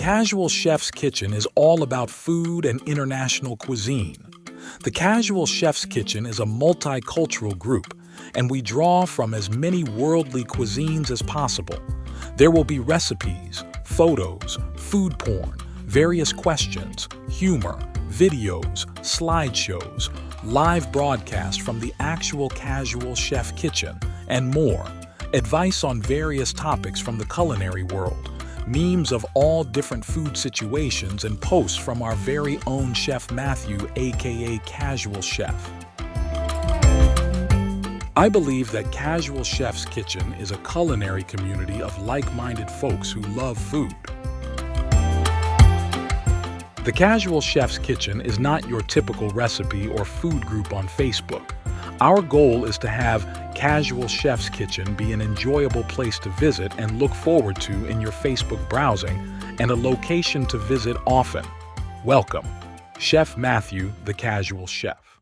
Casual Chef's Kitchen is all about food and international cuisine. The Casual Chef's Kitchen is a multicultural group, and we draw from as many worldly cuisines as possible. There will be recipes, photos, food porn, various questions, humor, videos, slideshows, live broadcasts from the actual Casual Chef Kitchen, and more. Advice on various topics from the culinary world, memes of all different food situations, and posts from our very own Chef Matthew, aka Casual Chef. I believe that Casual Chef's Kitchen is a culinary community of like-minded folks who love food. The Casual Chef's Kitchen is not your typical recipe or food group on Facebook. Our goal is to have Casual Chef's Kitchen be an enjoyable place to visit and look forward to in your Facebook browsing, and a location to visit often. Welcome, Chef Matthew, the Casual Chef.